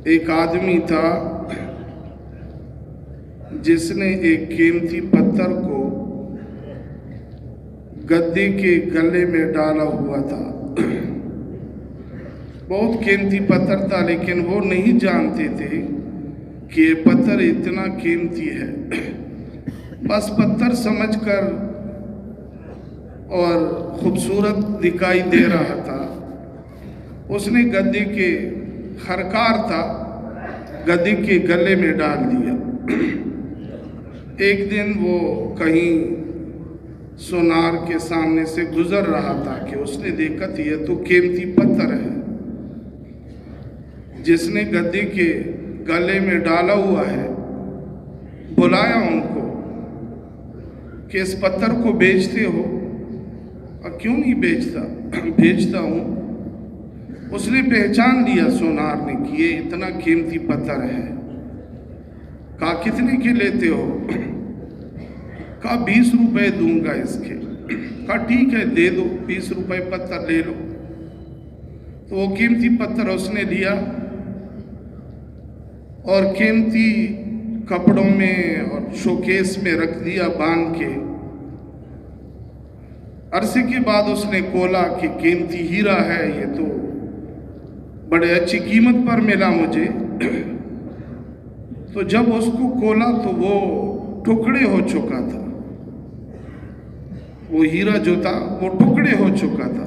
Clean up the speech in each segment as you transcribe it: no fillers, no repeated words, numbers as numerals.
ایک آدمی تھا جس نے ایک قیمتی پتھر کو گدے کے گلے میں ڈالا ہوا تھا۔ بہت قیمتی پتھر تھا، لیکن وہ نہیں جانتے تھے کہ یہ پتھر اتنا قیمتی ہے۔ بس پتھر سمجھ کر اور خوبصورت دکھائی دے رہا تھا، اس نے گدے کے خرکار تھا، گدے کے گلے میں ڈال دیا۔ ایک دن وہ کہیں سونار کے سامنے سے گزر رہا تھا کہ اس نے دیکھا کہ یہ تو قیمتی پتھر ہے جس نے گدے کے گلے میں ڈالا ہوا ہے۔ بلایا ان کو کہ اس پتھر کو بیچتے ہو؟ اور کیوں نہیں بیچتا؟ بیچتا ہوں۔ اس نے پہچان لیا سونار نے کہ یہ اتنا قیمتی پتھر ہے۔ کہا کتنے کے لیتے ہو؟ کہا 20 روپے دوں گا اس کے۔ کہا ٹھیک ہے دے دو، 20 روپے پتھر لے لو۔ تو وہ قیمتی پتھر اس نے لیا اور قیمتی کپڑوں میں اور شوکیس میں رکھ دیا باندھ کے۔ عرصے کے بعد اس نے کھولا کہ قیمتی ہیرا ہے، یہ تو بڑے اچھی قیمت پر ملا مجھے۔ تو جب اس کو کھولا تو وہ ٹکڑے ہو چکا تھا، وہ ہیرا جو تھا وہ ٹکڑے ہو چکا تھا۔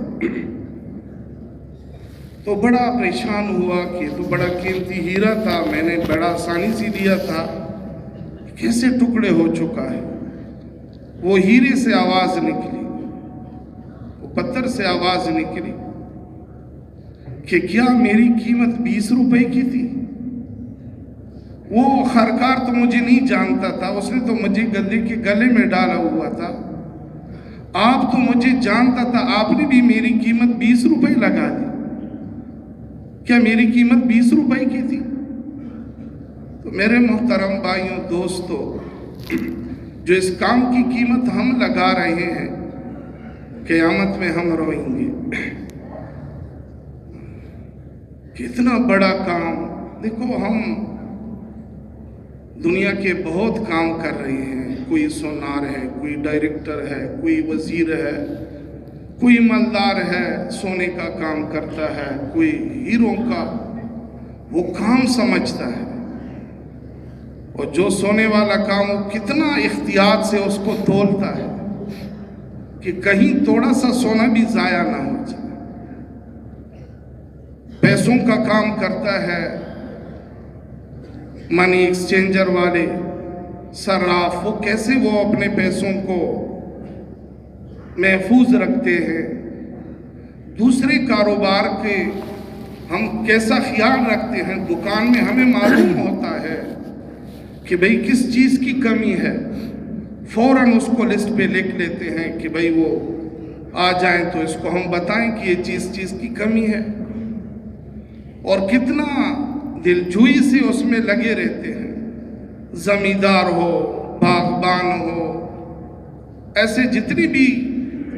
تو بڑا پریشان ہوا کہ تو بڑا قیمتی ہیرا تھا، میں نے بڑا آسانی سے لیا تھا، کیسے ٹکڑے ہو چکا ہے؟ وہ ہیرے سے آواز نکلی، وہ پتھر سے آواز نکلی کہ کیا میری قیمت 20 روپے کی تھی؟ وہ خرکار تو مجھے نہیں جانتا تھا، اس نے تو مجھے گدے کے گلے میں ڈالا ہوا تھا۔ آپ تو مجھے جانتا تھا، آپ نے بھی میری قیمت 20 روپے لگا دی۔ کیا میری قیمت 20 روپے کی تھی؟ تو میرے محترم بھائیوں دوستو، جو اس کام کی قیمت ہم لگا رہے ہیں، قیامت میں ہم روئیں گے۔ کتنا بڑا کام! دیکھو ہم دنیا کے بہت کام کر رہے ہیں، کوئی سونار ہے، کوئی ڈائریکٹر ہے، کوئی وزیر ہے، کوئی مالدار ہے، سونے کا کام کرتا ہے، کوئی ہیروں کا وہ کام سمجھتا ہے۔ اور جو سونے والا کام وہ کتنا احتیاط سے اس کو تولتا ہے کہ کہیں تھوڑا سا سونا بھی ضائع نہ ہو جائے۔ پیسوں کا کام کرتا ہے، منی ایکسچینجر والے، صراف، وہ کیسے وہ اپنے پیسوں کو محفوظ رکھتے ہیں۔ دوسرے کاروبار کے ہم کیسا خیال رکھتے ہیں، دکان میں ہمیں معلوم ہوتا ہے کہ بھئی کس چیز کی کمی ہے، فوراً اس کو لسٹ پہ لکھ لیتے ہیں کہ بھئی وہ آ جائیں تو اس کو ہم بتائیں کہ یہ چیز کی کمی ہے، اور کتنا دلجوئی سے اس میں لگے رہتے ہیں۔ زمیندار ہو، باغبان ہو، ایسے جتنی بھی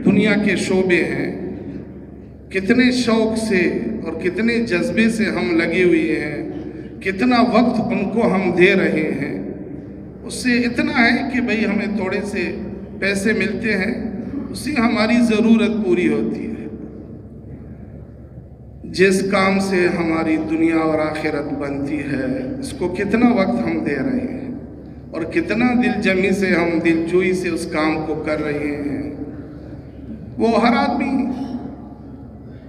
دنیا کے شعبے ہیں، کتنے شوق سے اور کتنے جذبے سے ہم لگے ہوئے ہیں، کتنا وقت ان کو ہم دے رہے ہیں۔ اس سے اتنا ہے کہ بھئی ہمیں تھوڑے سے پیسے ملتے ہیں، اس سے ہماری ضرورت پوری ہوتی ہے۔ جس کام سے ہماری دنیا اور آخرت بنتی ہے، اس کو کتنا وقت ہم دے رہے ہیں اور کتنا دل جمی سے ہم دلجوئی سے اس کام کو کر رہے ہیں۔ وہ ہر آدمی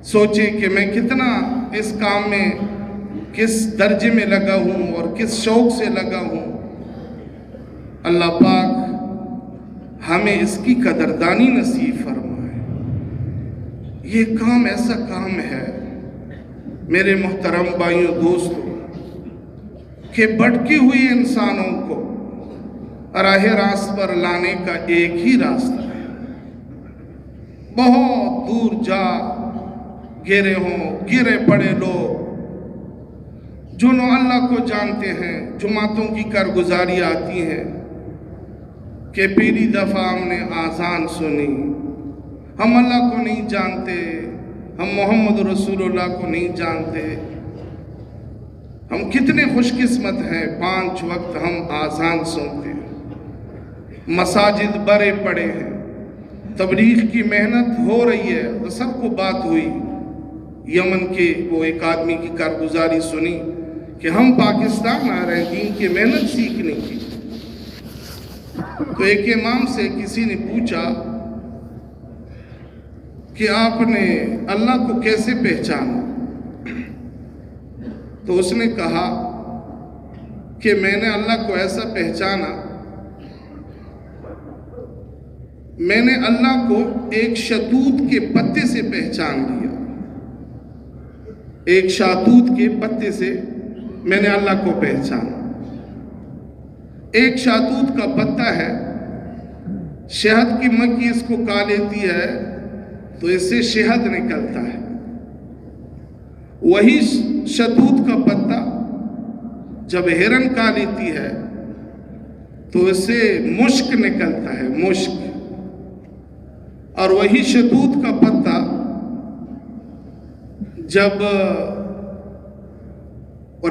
سوچے کہ میں کتنا اس کام میں کس درجے میں لگا ہوں اور کس شوق سے لگا ہوں۔ اللہ پاک ہمیں اس کی قدردانی نصیب فرمائے۔ یہ کام ایسا کام ہے میرے محترم بھائیوں دوستوں کہ بھٹکے ہوئے انسانوں کو راہ راست پر لانے کا ایک ہی راستہ ہے۔ بہت دور جا گرے پڑے لوگ جو نہ اللہ کو جانتے ہیں، جماعتوں کی کارگزاری آتی ہیں کہ پہلی دفعہ ہم نے آذان سنی، ہم اللہ کو نہیں جانتے، ہم محمد رسول اللہ کو نہیں جانتے، ہم کتنے خوش قسمت ہیں، 5 وقت ہم آذان سنتے ہیں، مساجد بڑے پڑے ہیں، تبلیغ کی محنت ہو رہی ہے۔ اصل کو بات ہوئی یمن کے وہ ایک آدمی کی کارگزاری سنی کہ ہم پاکستان آ رہے ہیں دین کی محنت سیکھنے کی، تو ایک امام سے کسی نے پوچھا کہ آپ نے اللہ کو کیسے پہچانا؟ تو اس نے کہا کہ میں نے اللہ کو ایسا پہچانا، میں نے اللہ کو ایک شہتوت کے پتے سے پہچان لیا، ایک شہتوت کے پتے سے میں نے اللہ کو پہچانا۔ ایک شہتوت کا پتا ہے، شہد کی مکھی اس کو کھا لیتی ہے تو اس سے شہد نکلتا ہے، وہی شہتوت کا پتا جب ہرن کھا لیتی ہے تو اس سے مشک نکلتا ہے، مشک، اور وہی شہتوت کا پتا جب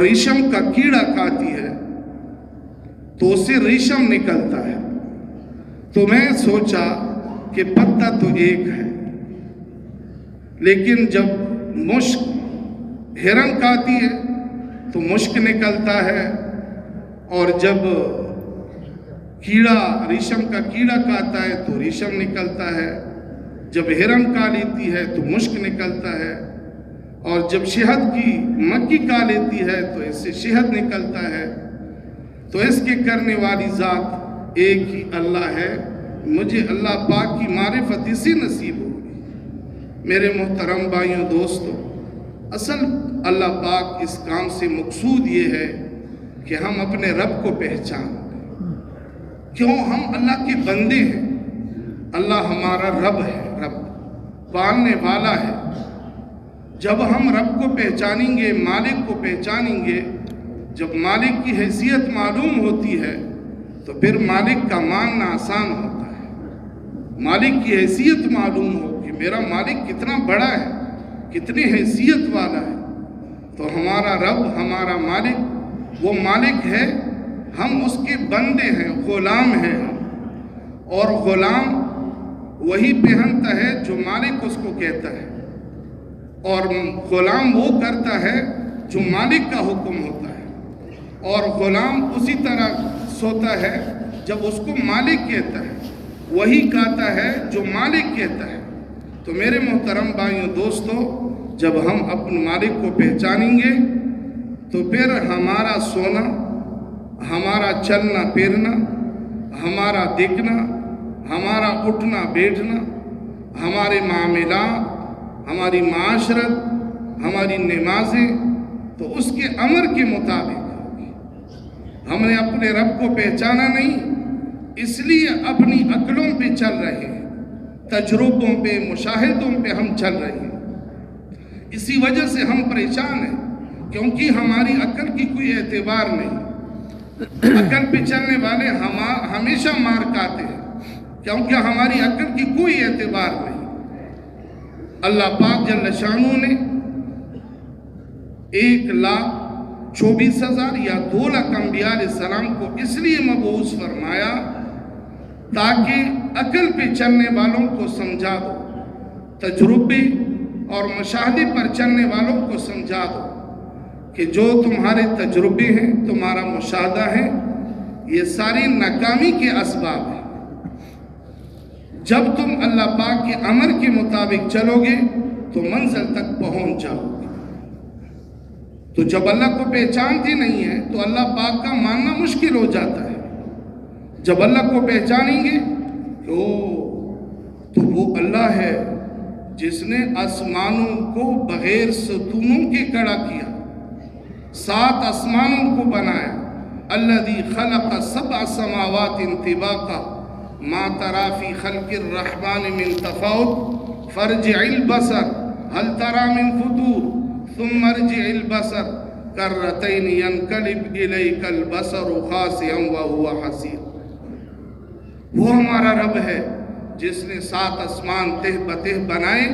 ریشم کا کیڑا کھاتی ہے تو اس سے ریشم نکلتا ہے۔ تو میں سوچا کہ پتا تو ایک ہے، لیکن جب مشک ہرن کھاتی ہے تو مشک نکلتا ہے، اور جب کیڑا ریشم کا کیڑا کھاتا ہے تو ریشم نکلتا ہے، جب ہرن کھا لیتی ہے تو مشک نکلتا ہے، اور جب شہد کی مکھی کھا لیتی ہے تو اس سے شہد نکلتا ہے۔ تو اس کے کرنے والی ذات ایک ہی اللہ ہے۔ مجھے اللہ پاک کی معرفت اسی نصیب ہوگی۔ میرے محترم بھائیوں دوستوں، اصل اللہ پاک اس کام سے مقصود یہ ہے کہ ہم اپنے رب کو پہچان لیں۔ کیوں؟ ہم اللہ کے بندے ہیں، اللہ ہمارا رب ہے، رب پالنے والا ہے۔ جب ہم رب کو پہچانیں گے، مالک کو پہچانیں گے، جب مالک کی حیثیت معلوم ہوتی ہے تو پھر مالک کا ماننا آسان ہوتا ہے۔ مالک کی حیثیت معلوم ہو کہ میرا مالک کتنا بڑا ہے، کتنی حیثیت والا ہے، تو ہمارا رب، ہمارا مالک وہ مالک ہے، ہم اس کے بندے ہیں، غلام ہیں ہم، اور غلام وہی پہنتا ہے جو مالک اس کو کہتا ہے، اور غلام وہ کرتا ہے جو مالک کا حکم ہوتا ہے، اور غلام اسی طرح سوتا ہے جب اس کو مالک کہتا ہے، وہی کھاتا ہے جو مالک کہتا ہے۔ تو میرے محترم بھائیوں دوستوں، جب ہم اپنے مالک کو پہچانیں گے تو پھر ہمارا سونا، ہمارا چلنا پھرنا، ہمارا دیکھنا، ہمارا اٹھنا بیٹھنا، ہمارے معاملات، ہماری معاشرت، ہماری نمازیں تو اس کے امر کے مطابق ہوگی۔ ہم نے اپنے رب کو پہچانا نہیں، اس لیے اپنی عقلوں پہ چل رہے ہیں، تجربوں پہ، مشاہدوں پہ ہم چل رہے ہیں۔ اسی وجہ سے ہم پریشان ہیں، کیونکہ ہماری عقل کی کوئی اعتبار نہیں۔ عقل پہ چلنے والے ہمیشہ مار کھاتے ہیں، کیونکہ ہماری عقل کی کوئی اعتبار نہیں۔ اللہ پاک جل شانہ نے 1,24,000 یا 2 لاکھ انبیاء علیہ السلام کو اس لیے مبعوث فرمایا تاکہ عقل پہ چلنے والوں کو سمجھا دو، تجربے اور مشاہدے پر چلنے والوں کو سمجھا دو کہ جو تمہارے تجربے ہیں، تمہارا مشاہدہ ہے، یہ ساری ناکامی کے اسباب ہیں۔ جب تم اللہ پاک کے امر کے مطابق چلو گے تو منزل تک پہنچ جاؤ گے۔ تو جب اللہ کو پہچانتے نہیں ہیں تو اللہ پاک کا ماننا مشکل ہو جاتا ہے۔ جب اللہ کو پہچانیں گے تو وہ اللہ ہے جس نے آسمانوں کو بغیر ستونوں کے کھڑا کیا، 7 آسمانوں کو بنایا۔ الذی خلق 7 سماوات طباقا ما ترى في خلق الرحمن من تفاوت فارجع البصر هل ترى من فطور ثم ارجع البصر كرتين ينقلب إليك البصر خاسئا وهو حسير۔ وہ ہمارا رب ہے جس نے 7 آسمان تہ بتہ بنائے،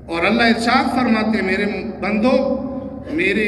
اور اللہ ارشاد فرماتے میرے بندو، میرے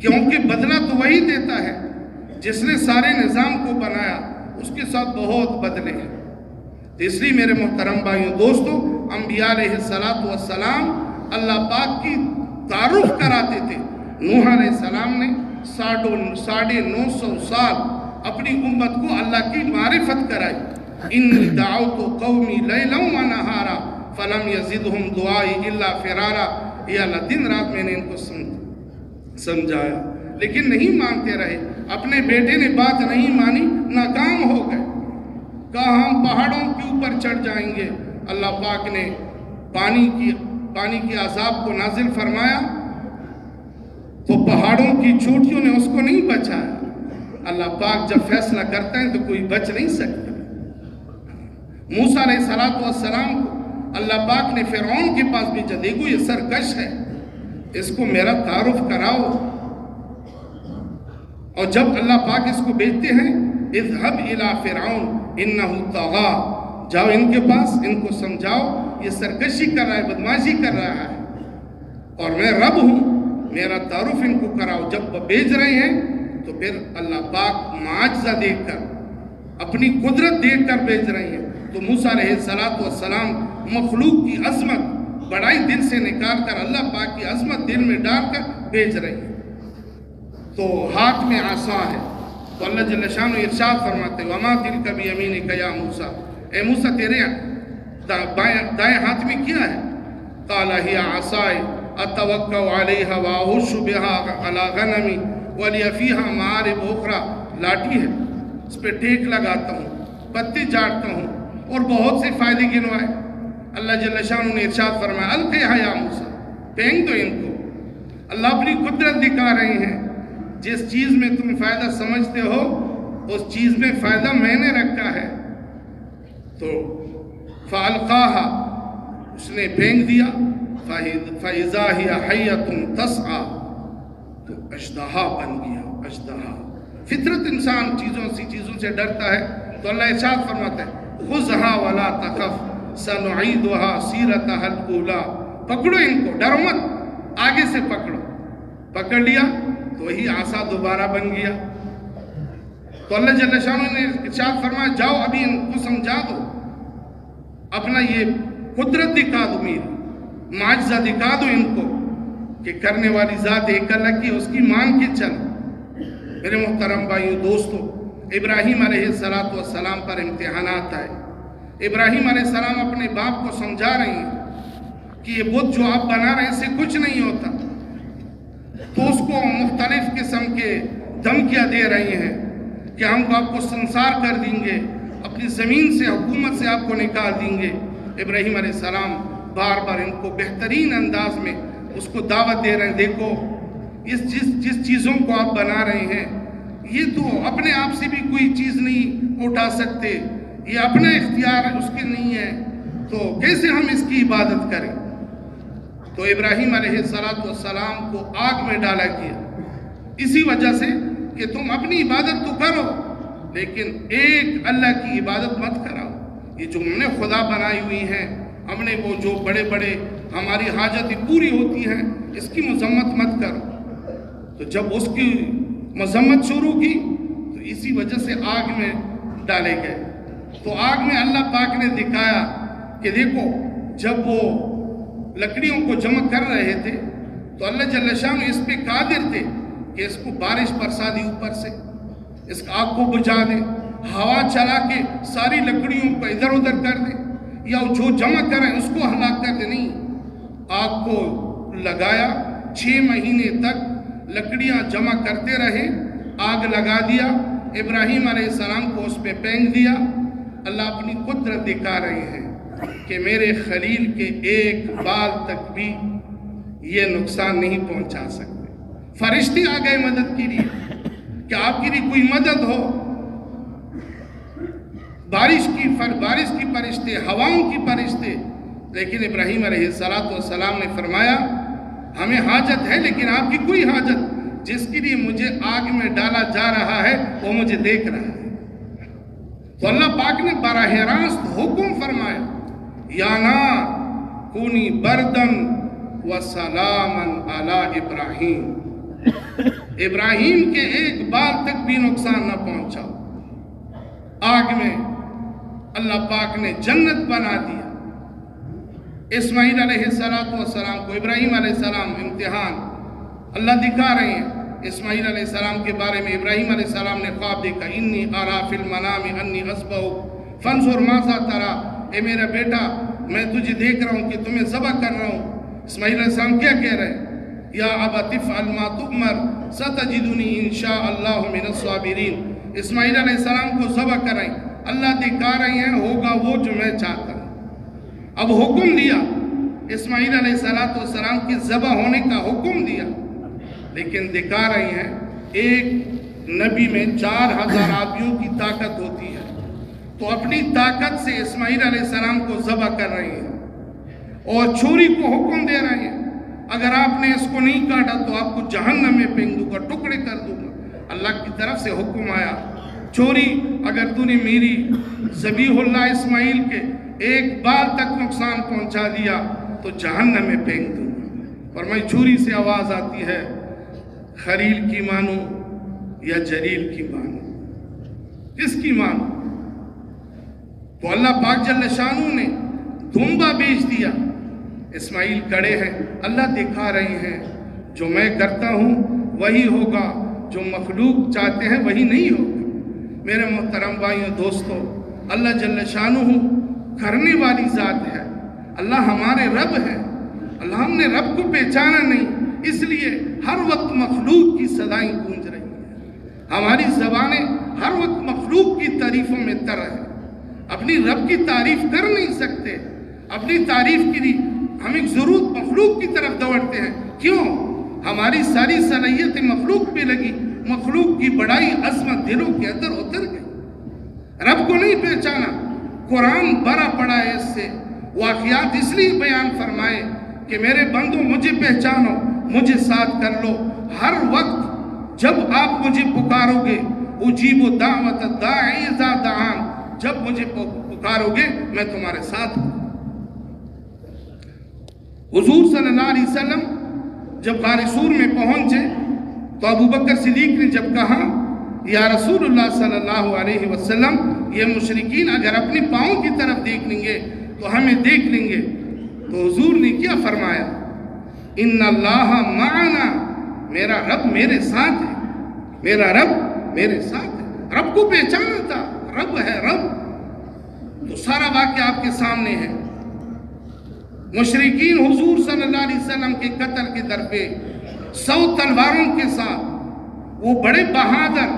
کیونکہ بدلہ تو وہی دیتا ہے جس نے سارے نظام کو بنایا، اس کے ساتھ بہت بدلے ہیں۔ تو اس لیے میرے محترم بھائیوں دوستو، انبیاء علیہ السلام اللہ پاک کی تعارف کراتے تھے۔ نوح علیہ السلام نے 950 سال اپنی امت کو اللہ کی معرفت کرائی۔ انی دعوت قومی لیلا و نہارا فلم یزدہم دعائی الا فرارا، یا اللہ دن رات میں نے ان کو سمجھایا لیکن نہیں مانتے رہے۔ اپنے بیٹے نے بات نہیں مانی، ناکام ہو گئے۔ کہا ہم پہاڑوں کے اوپر چڑھ جائیں گے، اللہ پاک نے پانی کی عذاب کو نازل فرمایا تو پہاڑوں کی چوٹیوں نے اس کو نہیں بچایا۔ اللہ پاک جب فیصلہ کرتا ہے تو کوئی بچ نہیں سکتا۔ موسیٰ علیہ السلام کو اللہ پاک نے فرعون کے پاس بھیجا، دیکھو یہ سرکش ہے، اس کو میرا تعارف کراؤ۔ اور جب اللہ پاک اس کو بھیجتے ہیں، اذهب الى فرعون انه طغى، جاؤ ان کے پاس، ان کو سمجھاؤ یہ سرکشی کر رہا ہے، بدماشی کر رہا ہے اور میں رب ہوں، میرا تعارف ان کو کراؤ۔ جب وہ بھیج رہے ہیں تو پھر اللہ پاک معجزہ دیکھ کر، اپنی قدرت دیکھ کر بھیج رہے ہیں۔ تو موسیٰ علیہ السلام مخلوق کی عظمت بڑائی دل سے نکال کر اللہ پاک کی عظمت دل میں ڈال کر بھیج رہے ہیں۔ تو ہاتھ میں عصا ہے، تو اللہ جل شانہ ارشاد فرماتے ہیں وَمَا تِلْكَ بِيَمِينِكَ يَا موسیٰ، اے موسیٰ تیرے دائیں ہاتھ میں کیا ہے؟ قَالَ هِيَ عَصَايَ أَتَوَكَّأُ عَلَيْهَا وَأَهُشُّ بِهَا عَلَى غَنَمِي وَلِيَ فِيهَا مَآرِبُ أُخْرَى، لاٹھی ہے، اس پہ ٹیک لگاتا ہوں، پتے جاڑتا ہوں اور بہت سے فائدے گنوائے۔ اللہ جل شانہ نے ارشاد فرمایا القیہا یا موسیٰ، پھینک دو ان کو۔ اللہ اپنی قدرت دکھا رہے ہیں، جس چیز میں تم فائدہ سمجھتے ہو اس چیز میں فائدہ میں نے رکھا ہے۔ تو فَأَلْقَاهَا، اس نے پھینک دیا، فَإِذَا هِيَ حَيَّةٌ تَسْعَى، تو اژدہا بن گیا، اژدہا۔ فطرت انسان چیزوں سے ڈرتا ہے، تو اللہ ارشاد فرماتا ہے خُذْهَا وَلَا تَخَفْ سَنُعِيدُهَا سِيرَتَهَا الْأُولَىٰ، پکڑو ان کو، ڈرو مت، آگے سے پکڑو۔ پکڑ لیا تو وہی عصا دوبارہ بن گیا۔ تو اللہ جل شانہ نے ارشاد فرمایا جاؤ ابھی ان کو سمجھا دو، اپنا یہ قدرت دکھا دو، میری معجزہ دکھا دو ان کو کہ کرنے والی ذات ایک اللہ کی، اس کی مان کے چل۔ میرے محترم بھائیوں دوستو، ابراہیم علیہ السلام پر امتحانات آئے۔ ابراہیم علیہ السلام اپنے باپ کو سمجھا رہے ہیں کہ یہ بت جو آپ بنا رہے ہیں اس سے کچھ نہیں ہوتا، تو اس کو مختلف قسم کے دھمکیاں دے رہے ہیں کہ ہم آپ کو سنسار کر دیں گے، اپنی زمین سے، حکومت سے آپ کو نکال دیں گے۔ ابراہیم علیہ السلام بار بار ان کو بہترین انداز میں اس کو دعوت دے رہے ہیں، دیکھو جس چیزوں کو آپ بنا رہے ہیں یہ تو اپنے آپ سے بھی کوئی چیز نہیں اٹھا سکتے، یہ اپنا اختیار اس کے نہیں ہے، تو کیسے ہم اس کی عبادت کریں؟ تو ابراہیم علیہ السلام کو آگ میں ڈالا گیا، اسی وجہ سے کہ تم اپنی عبادت تو کرو لیکن ایک اللہ کی عبادت مت کراؤ۔ یہ جو ہم نے خدا بنائی ہوئی ہیں، ہم نے وہ جو بڑے بڑے ہماری حاجتیں پوری ہوتی ہیں، اس کی مذمت مت کرو۔ تو جب اس کی مذمت شروع کی تو اسی وجہ سے آگ میں ڈالے گئے۔ تو آگ میں اللہ پاک نے دکھایا کہ دیکھو جب وہ لکڑیوں کو جمع کر رہے تھے تو اللہ جل شانہ اس پہ قادر تھے کہ اس کو بارش برسا دی اوپر سے، اس آگ کو بجھا دے، ہوا چلا کے ساری لکڑیوں کو ادھر ادھر کر دے، یا جو جمع کریں اس کو ہلاک کر دے۔ نہیں، آگ کو لگایا، 6 مہینے تک لکڑیاں جمع کرتے رہے، آگ لگا دیا، ابراہیم علیہ السلام کو اس پہ پھینک دیا۔ اللہ اپنی قدرت دکھا رہے ہیں کہ میرے خلیل کے ایک بال تک بھی یہ نقصان نہیں پہنچا سکتے۔ فرشتے آ گئے مدد کے لیے کہ آپ کے لیے کوئی مدد ہو، بارش کی فرشتے، ہواؤں کی فرشتے، لیکن ابراہیم علیہ السلام نے فرمایا ہمیں حاجت ہے لیکن آپ کی کوئی حاجت، جس کے لیے مجھے آگ میں ڈالا جا رہا ہے وہ مجھے دیکھ رہا ہے۔ تو اللہ پاک نے براہ راست حکم فرمایا یا نار کونی بردن و سلامن علی ابراہیم، ابراہیم کے ایک بال تک بھی نقصان نہ پہنچا. آگ میں اللہ پاک نے جنت بنا دیا. اسماعیل علیہ السلام کو ابراہیم علیہ السلام امتحان اللہ دکھا رہے ہیں. اسماعیل علیہ السلام کے بارے میں ابراہیم علیہ السلام نے خواب دیکھا. انی ارا فی المنام انی اذبحک فانظر ماذا ترى. اے میرا بیٹا میں تجھے دیکھ رہا ہوں کہ تمہیں ذبح کر رہا ہوں. اسماعیل علیہ السلام کیا کہہ رہے ہیں؟ یا ابت افعل ما تؤمر ستجدنی ان شاء اللہ من الصابرین. اسماعیل علیہ السلام کو ذبح کر رہے ہیں. اللہ دکھا رہے ہیں ہوگا وہ جو میں چاہتا ہوں. اب حکم دیا اسماعیل علیہ السلام کی ذبح ہونے کا حکم دیا، لیکن دکھا رہے ہیں ایک نبی میں 4000 آدمیوں کی طاقت ہوتی ہے. تو اپنی طاقت سے اسماعیل علیہ السلام کو ذبح کر رہے ہیں اور چھری کو حکم دے رہے ہیں اگر آپ نے اس کو نہیں کاٹا تو آپ کو جہنم میں پھینک دوں گا، ٹکڑے کر دوں گا. اللہ کی طرف سے حکم آیا چھری اگر تو نے میری ذبیح اللہ اسماعیل کے ایک بال تک نقصان پہنچا دیا تو جہنم میں پھینک دوں گا. فرمائی چھری سے آواز آتی ہے خلیل کی مانو یا جلیل کی مانو، کس کی مانو؟ تو اللہ پاک جل شانہ نے دھنبا بیچ دیا. اسماعیل کڑے ہیں، اللہ دکھا رہے ہیں جو میں کرتا ہوں وہی ہوگا، جو مخلوق چاہتے ہیں وہی نہیں ہوگا. میرے محترم بھائیوں دوستو، اللہ جل شانہ کرنے والی ذات ہے. اللہ ہمارے رب ہے. اللہ ہم نے رب کو پہچانا نہیں، اس لیے ہر وقت مخلوق کی صدائیں گونج رہی ہیں. ہماری زبانیں ہر وقت مخلوق کی تعریفوں میں تر ہیں. اپنی رب کی تعریف کر نہیں سکتے. اپنی تعریف کے لیے ہم ایک ضرورت مخلوق کی طرف دوڑتے ہیں. کیوں؟ ہماری ساری صلاحیتیں مخلوق پہ لگی. مخلوق کی بڑائی عظمت دلوں کے اندر اتر گئی. رب کو نہیں پہچانا. قرآن بھرا پڑا ہے اس سے. واقعات اس لیے بیان فرمائے کہ میرے بندو مجھے پہچانو، مجھے ساتھ کر لو. ہر وقت جب آپ مجھے پکارو گے اجیب دعوت الداعی اذا دعان، جب مجھے پکارو گے میں تمہارے ساتھ ہوں. حضور صلی اللہ علیہ وسلم جب غار سور میں پہنچے تو ابو بکر صدیق نے جب کہا یا رسول اللہ صلی اللہ علیہ وسلم یہ مشرکین اگر اپنے پاؤں کی طرف دیکھ لیں گے تو ہمیں دیکھ لیں گے. تو حضور نے کیا فرمایا؟ ان اللہ معنا، میرا رب میرے ساتھ ہے. میرا رب میرے ساتھ ہے. رب کو پہچانا تھا، رب ہے رب. تو سارا واقعہ آپ کے سامنے ہے. مشرکین حضور صلی اللہ علیہ وسلم کے قتل کے در پہ 100 تلواروں کے ساتھ وہ بڑے بہادر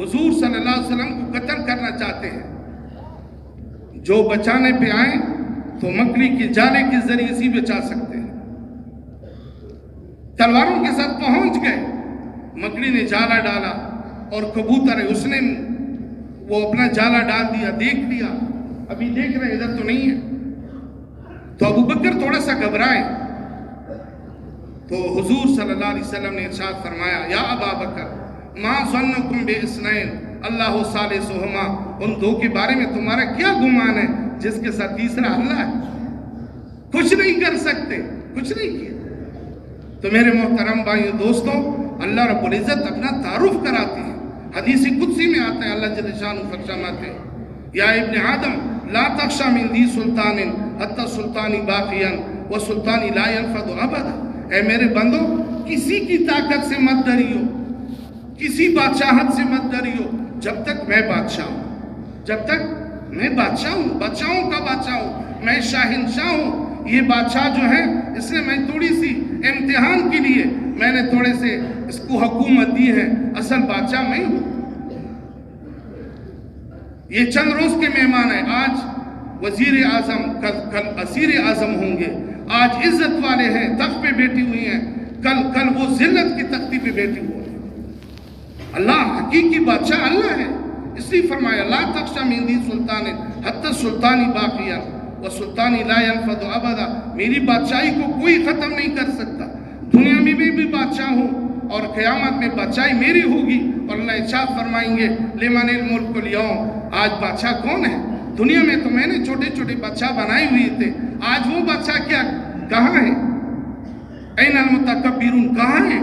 حضور صلی اللہ علیہ وسلم کو قتل کرنا چاہتے ہیں. جو بچانے پہ آئیں تو مکڑی کے جالے کے ذریعے سے بچا سکتے ہیں. تلواروں کے ساتھ پہنچ گئے. مکڑی نے جالا ڈالا اور کبوتر ہے اس نے وہ اپنا جالا ڈال دیا. دیکھ لیا ابھی دیکھ رہے ادھر تو نہیں ہے. تو ابو بکر تھوڑا سا گھبرائے تو حضور صلی اللہ علیہ وسلم نے ارشاد فرمایا یا ابا بکر ما ظنکم باثنین اللہ ثالثہما، ان دو کے بارے میں تمہارا کیا گمان ہے جس کے ساتھ تیسرا اللہ ہے؟ کچھ نہیں کر سکتے، کچھ نہیں کیا. تو میرے محترم بھائیو دوستو، اللہ رب العزت اپنا تعارف کراتے ہیں. حدیث قدسی میں آتا ہے اللہ جل شانہ فرماتے ہیں یا ابن آدم لا تخشى من ذی سلطان حتی سلطانی باقیا و سلطانی لا ينفذ ابدا. اے میرے بندو کسی کی طاقت سے مت ڈریو، کسی بادشاہت سے مت ڈریو جب تک میں بادشاہ ہوں. جب تک میں بادشاہ ہوں، بادشاہوں کا بادشاہ ہوں، میں شاہنشاہ ہوں. یہ بادشاہ جو ہے اس نے میں تھوڑی سی امتحان کے لیے میں نے تھوڑے سے اس کو حکومت دی ہے، اصل بادشاہ میں ہوں. یہ چند روز کے مہمان ہیں. آج وزیر اعظم، کل اسیر اعظم ہوں گے. آج عزت والے ہیں، تخت پہ بیٹھی ہوئی ہیں، کل وہ ذلت کی تختی پہ بیٹھی ہوئی ہیں. اللہ حقیقی بادشاہ اللہ ہے. اس لیے فرمایا لا تخشى من ذی سلطان حتی سلطانی باقیا و سلطانی لا ينفذ ابدا. میری بادشاہی کو کوئی ختم نہیں کر سکتا. دنیا میں بھی بادشاہ ہوں اور قیامت میں بادشاہی میری ہوگی. اور اللہ ارشاد فرمائیں گے لمن الملک اليوم، آج بادشاہ کون ہے؟ دنیا میں تو میں نے چھوٹے چھوٹے بادشاہ بنائے ہوئے تھے. آج وہ بادشاہ کیا کہاں ہے؟ این المتکبرون کہاں ہیں؟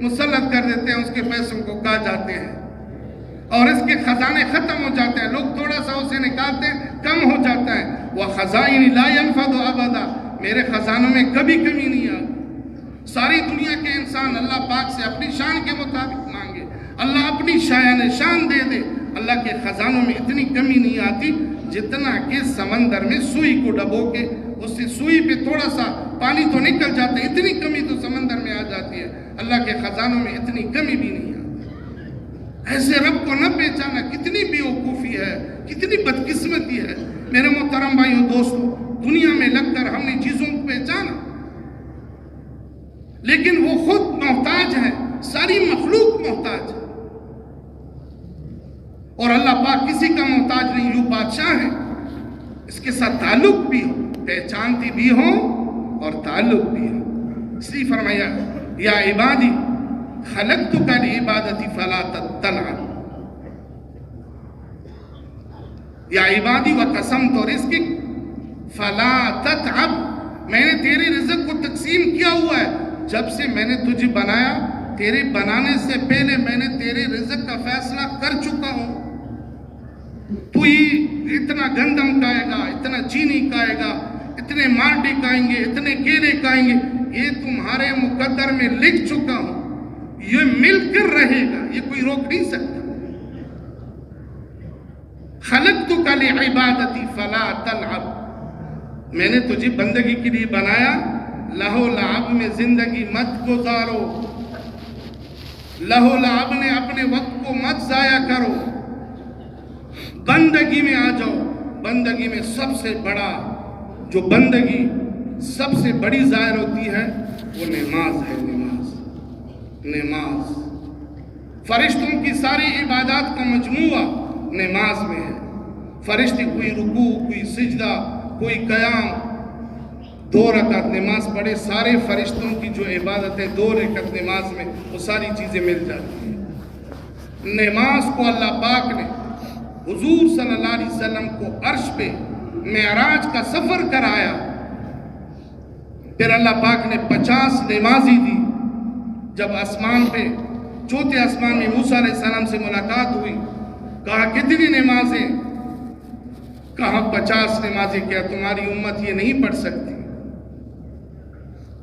مسلط کر دیتے ہیں، اس کے پیسوں کو کھا جاتے ہیں اور اس کے خزانے ختم ہو جاتے ہیں، لوگ تھوڑا سا اسے نکالتے ہیں کم ہو جاتا ہے۔ وَخَزَائِنِ لَا يَنْفَدُ أَبَدًا، میرے خزانوں میں کبھی کمی نہیں آتی۔ ساری دنیا کے انسان اللہ پاک سے اپنی شان کے مطابق مانگے، اللہ اپنی شان دے دے، اللہ کے خزانوں میں اتنی کمی نہیں آتی جتنا کہ سمندر میں سوئی کو ڈبو کے اس سے سوئی پہ تھوڑا سا پانی تو نکل جاتا ہے، اتنی کمی تو سمندر میں آ جاتی ہے، اللہ کے خزانوں میں اتنی کمی بھی نہیں آتی۔ ایسے رب کو نہ پہچانا کتنی بیوقوفی ہے، کتنی بدقسمتی ہے۔ میرے محترم بھائیوں دوستو، دنیا میں لگ کر ہم نے چیزوں کو پہچانا، لیکن وہ خود محتاج ہے، ساری مخلوق محتاج ہے، اور اللہ پاک کسی کا محتاج نہیں، جو بادشاہ ہے اس کے ساتھ تعلق بھی ہو، پہچانتی بھی ہو اور تعلق بھی ہو۔ اس لیے فرمایا یا عبادی خلقتک لعبادتی فلا تلعب، یا عبادی وقسمت رزقک فلا تتعب، میں نے تیرے رزق کو تقسیم کیا ہوا ہے، جب سے میں نے تجھے بنایا، تیرے بنانے سے پہلے میں نے تیرے رزق کا فیصلہ کر چکا ہوں۔ تو یہ اتنا گندم کھائے گا، اتنا چینی کھائے گا، اتنے مالٹے کھائیں گے، اتنے کیلے کھائیں گے، یہ تمہارے مقدر میں لکھ چکا ہوں، یہ مل کر رہے گا، یہ کوئی روک نہیں سکتا۔ خلقتک لعبادتی فلا تلعب، میں نے تجھے بندگی کے لیے بنایا، لہو لعب میں زندگی مت گزارو، لہو لعب نے اپنے وقت کو مت ضائع کرو، بندگی میں آ جاؤ۔ بندگی میں سب سے بڑا جو بندگی سب سے بڑی ظاہر ہوتی ہے وہ نماز ہے، نماز فرشتوں کی ساری عبادات کا مجموعہ نماز میں ہے۔ فرشتے کوئی رکوع، کوئی سجدہ، کوئی قیام، 2 رکعت نماز پڑھے، سارے فرشتوں کی جو عبادت ہے 2 رکعت نماز میں وہ ساری چیزیں مل جاتی ہیں۔ نماز کو اللہ پاک نے حضور صلی اللہ علیہ وسلم کو عرش پہ معراج کا سفر کرایا، پھر اللہ پاک نے 50 نمازی دی۔ جب آسمان پہ چوتھے آسمان میں موسیٰ علیہ السلام سے ملاقات ہوئی، کہا کتنی نمازیں؟ کہا 50 نمازیں، کیا تمہاری امت یہ نہیں پڑھ سکتی؟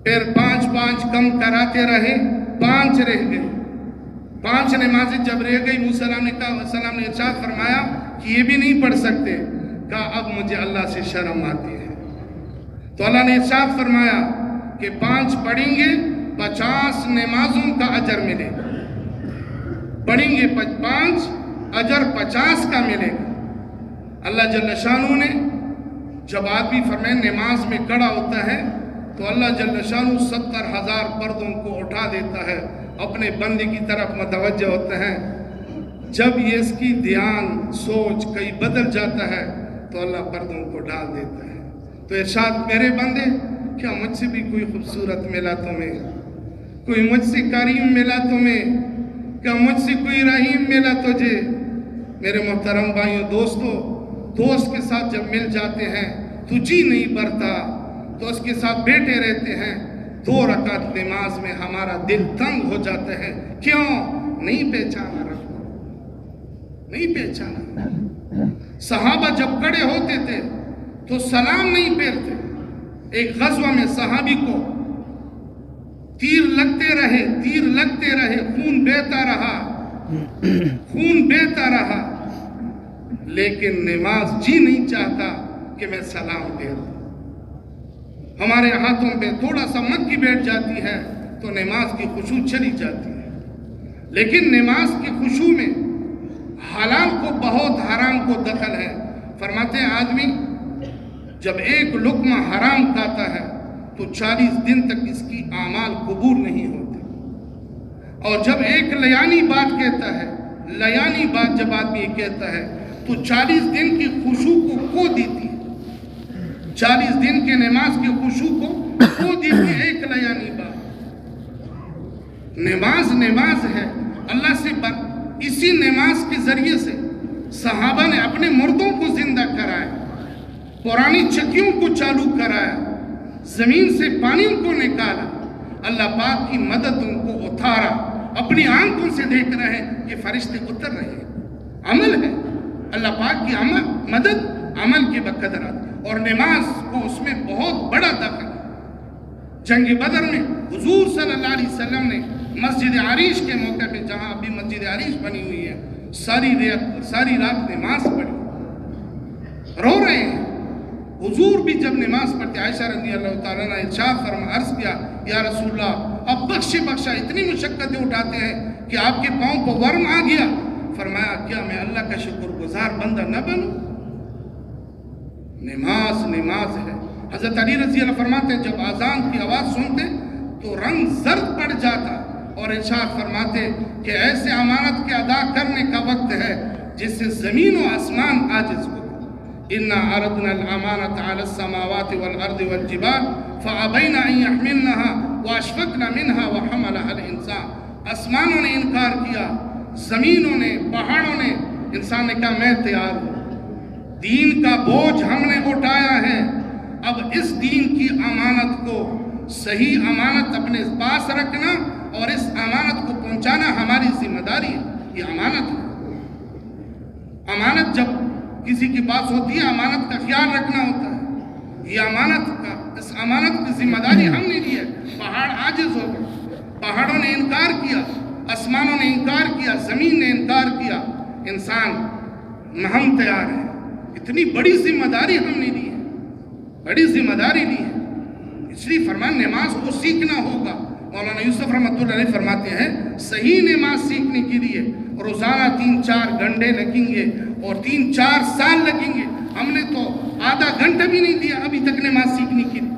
پھر 5 کم کراتے رہے، 5 رہ گئے۔ 5 نمازیں جب رہ گئی، موسیٰ علیہ السلام نے ارشاد فرمایا کہ یہ بھی نہیں پڑھ سکتے۔ کہا اب مجھے اللہ سے شرم آتی ہے، تو اللہ نے ارشاد فرمایا کہ 5 پڑھیں گے 50 نمازوں کا اجر ملے گا، پڑھیں گے 5 اجر 50 کا ملے گا۔ اللہ جل شانہ نے جب آدمی فرمائے نماز میں کھڑا ہوتا ہے تو اللہ جل شانہ 70,000 پردوں کو اٹھا دیتا ہے، اپنے بندے کی طرف متوجہ ہوتے ہیں۔ جب یہ اس کی دھیان سوچ کہیں بدل جاتا ہے تو اللہ پردوں کو ڈال دیتا ہے۔ تو ارشاد میرے بندے، کیا مجھ سے بھی کوئی خوبصورت ملا تمہیں؟ کوئی مجھ سے کریم ملا تمہیں؟ کیا مجھ سے کوئی رحیم ملا تجھے؟ میرے محترم بھائیوں دوستو، دوست کے ساتھ جب مل جاتے ہیں تو جی نہیں بھرتا، تو اس کے ساتھ بیٹھے رہتے ہیں، 2 رکعت نماز میں ہمارا دل تنگ ہو جاتا ہے۔ کیوں؟ نہیں پہچانا رب کو، نہیں پہچانا۔ صحابہ جب کھڑے ہوتے تھے تو سلام نہیں پھیرتے۔ ایک غزوہ میں صحابی کو تیر لگتے رہے، خون بہتا رہا، لیکن نماز جی نہیں چاہتا کہ میں سلام پھیر دوں۔ ہمارے ہاتھوں پہ تھوڑا سا مکھی بیٹھ جاتی ہے تو نماز کی خشوع چلی جاتی ہے، لیکن نماز کی خشوع میں حلال کو بہت حرام کو دخل ہے۔ فرماتے ہیں آدمی جب ایک لقمہ حرام کھاتا ہے تو 40 دن تک اس کی اعمال قبول نہیں ہوتے، اور جب ایک لیانی بات کہتا ہے، لیانی بات جب آدمی کہتا ہے تو 40 دن کی خشوع کو کھو دیتی ہے، 40 دن کے نماز کی خشوع کو کھو دیتی ہے ایک لیانی بات۔ نماز ہے اللہ سے اسی نماز کے ذریعے سے صحابہ نے اپنے مردوں کو زندہ کرایا، پرانی چکیوں کو چالو کرایا، زمین سے پانی کو نکالا، اللہ پاک کی مدد ان کو اتارا۔ اپنی آنکھوں سے دیکھ رہے ہیں کہ فرشتے اتر رہے ہیں. عمل ہے اللہ پاک کی مدد عمل کی بقدر آتی. اور نماز کو اس میں بہت بڑا دخل ہے. جنگ بدر میں حضور صلی اللہ علیہ وسلم نے مسجد عریش کے موقع پہ، جہاں ابھی مسجد عریش بنی ہوئی ہے، ساری رات نماز پڑھی، رو رہے ہیں. حضور بھی جب نماز پڑھتے، عائشہ رضی اللہ تعالیٰ نے ارشاد عرض کیا یا رسول اللہ اب بخشا اتنی مشقتیں اٹھاتے ہیں کہ آپ کے پاؤں کو ورم آ گیا. فرمایا کیا میں اللہ کا شکر گزار بندہ نہ بنوں؟ نماز ہے. حضرت علی رضی اللہ فرماتے ہیں جب اذان کی آواز سنتے تو رنگ زرد پڑ جاتا اور ارشاد فرماتے کہ ایسے امانت کے ادا کرنے کا وقت ہے جس سے زمین و آسمان عاجز ہو. انا عرضنا الامانة على السماوات والارض والجبال فابين ان يحملنها واشفقن منها وحملها الانسان. آسمانوں نے انکار کیا، زمینوں نے، پہاڑوں نے. انسان نے کہا میں تیار ہوں، دین کا بوجھ ہم نے اٹھایا ہے، اب اس دین کی امانت کو، صحیح امانت اپنے پاس رکھنا اور اس امانت کو پہنچانا ہماری ذمہ داری ہے. یہ امانت ہے. امانت جب کسی کے پاس ہوتی ہے امانت کا خیال رکھنا ہوتا ہے. یہ اس امانت کی ذمہ داری ہم نے لی ہے. پہاڑ عاجز ہو گئے، پہاڑوں نے انکار کیا، آسمانوں نے انکار کیا، زمین نے انکار کیا. انسان ہم تیار ہیں. اتنی بڑی ذمہ داری ہم نے لی ہے، بڑی ذمہ داری لی ہے. اس لیے فرمان نماز کو سیکھنا ہوگا. مولانا یوسف رحمۃ اللہ علیہ فرماتے ہیں صحیح نماز سیکھنے کے لیے روزانہ 3-4 گھنٹے لگیں گے اور 3-4 سال لگیں گے. ہم نے تو آدھا گھنٹہ بھی نہیں دیا ابھی تک نماز سیکھنے کے لیے.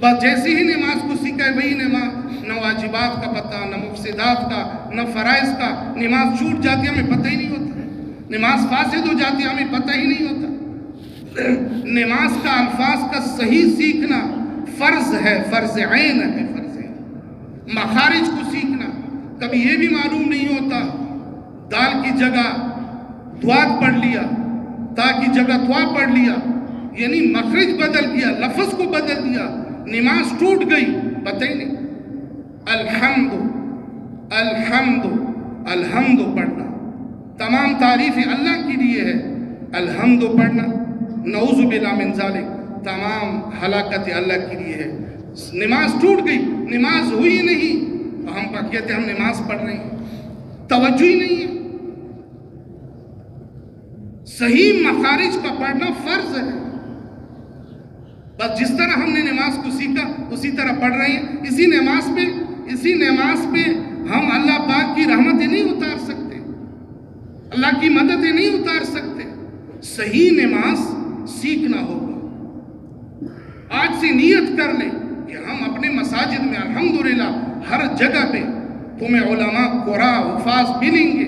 بس جیسے ہی نماز کو سیکھا ہے وہی نماز، نہ واجبات کا پتہ، نہ مفسدات کا، نہ فرائض کا. نماز چھوٹ جاتی ہے ہمیں پتہ ہی نہیں ہوتا، نماز فاسد ہو جاتی ہے ہمیں پتہ ہی نہیں ہوتا. نماز کا الفاظ کا صحیح سیکھنا فرض ہے، فرض عین ہے. مخارج کو سیکھنا، کبھی یہ بھی معلوم نہیں ہوتا دال کی جگہ دوات پڑھ لیا، تا کی جگہ توا پڑھ لیا، یعنی مخرج بدل دیا، لفظ کو بدل دیا، نماز ٹوٹ گئی، پتہ ہی نہیں. الحمد پڑھنا، تمام تعریفیں اللہ کے لیے ہے. الحمد پڑھنا، نعوذ باللہ من ذالک، تمام ہلاکت اللہ کے لیے ہے. نماز ٹوٹ گئی، نماز ہوئی نہیں تو ہم کہتے ہیں ہم نماز پڑھ رہے ہیں، توجہ ہی نہیں ہے. صحیح مخارج کا پڑھنا فرض ہے. بس جس طرح ہم نے نماز کو سیکھا اسی طرح پڑھ رہے ہیں. اسی نماز پہ ہم اللہ پاک کی رحمتیں نہیں اتار سکتے، اللہ کی مددیں نہیں اتار سکتے. صحیح نماز سیکھنا ہوگا. آج سے نیت کر لیں کہ ہم اپنے مساجد میں الحمدللہ ہر جگہ پہ تمہیں علماء قراء حفاظ ملیں گے،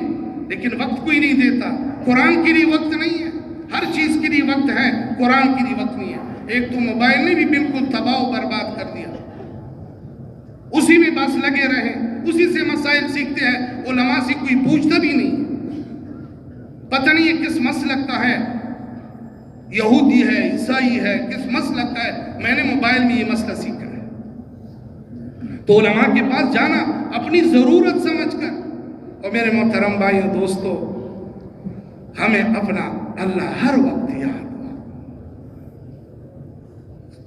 لیکن وقت کوئی نہیں دیتا. قرآن کے لیے وقت نہیں ہے، ہر چیز کے لیے وقت ہے، قرآن کے لیے وقت نہیں ہے. ایک تو موبائل نے بھی بالکل تباہ و برباد کر دیا، اسی میں بس لگے رہے، اسی سے مسائل سیکھتے ہیں. علماء سے کوئی پوچھتا بھی نہیں، پتہ نہیں ہے کس مسلک کا ہے، یہودی ہے، عیسائی ہے، کس مسلک کا ہے. میں نے موبائل میں یہ مسئلہ سیکھا ہے. تو علماء کے پاس جانا اپنی ضرورت سمجھ کر. اور میرے محترم بھائیوں دوستو، ہمیں اپنا اللہ ہر وقت یاد ہو.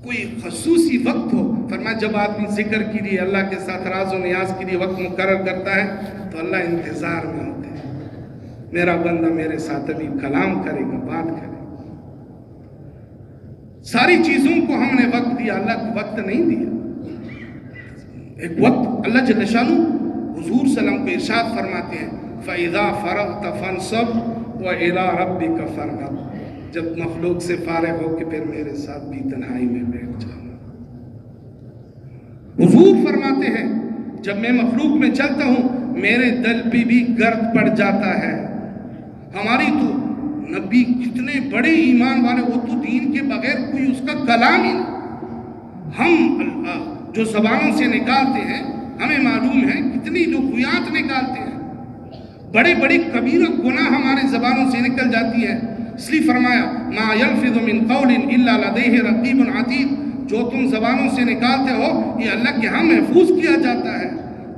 کوئی خصوصی وقت ہو، فرمایا جب آدمی ذکر کے لیے اللہ کے ساتھ راز و نیاز کے لیے وقت مقرر کرتا ہے تو اللہ انتظار میں ہوتے ہیں. میرا بندہ میرے ساتھ ابھی کلام کرے گا، بات کرے گا. ساری چیزوں کو ہم نے وقت دیا، اللہ کو وقت نہیں دیا. ایک وقت اللہ جل شانہ حضور صلی اللہ علیہ وسلم کو ارشاد فرماتے ہیں فَإِذَا فَرَغْتَ فَانْصَبْ وَإِلَىٰ رَبِّكَ فَارْغَب. جب مخلوق سے فارغ ہو کے پھر میرے ساتھ بھی تنہائی میں بیٹھ جانا. حضور فرماتے ہیں جب میں مخلوق میں چلتا ہوں میرے دل پہ بھی گرد پڑ جاتا ہے. ہماری تو نبی کتنے بڑے ایمان والے، وہ تو دین کے بغیر کوئی اس کا کلام ہی نہیں. ہم جو زبانوں سے نکالتے ہیں ہمیں معلوم ہے کتنی لغویات نکالتے ہیں، بڑے بڑے کبیرہ گناہ ہمارے زبانوں سے نکل جاتی ہے. اس لیے فرمایا ما یلفظ من قول الا لدیہ رقیب عتید. جو تم زبانوں سے نکالتے ہو یہ اللہ کے ہاں محفوظ کیا جاتا ہے.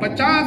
50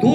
2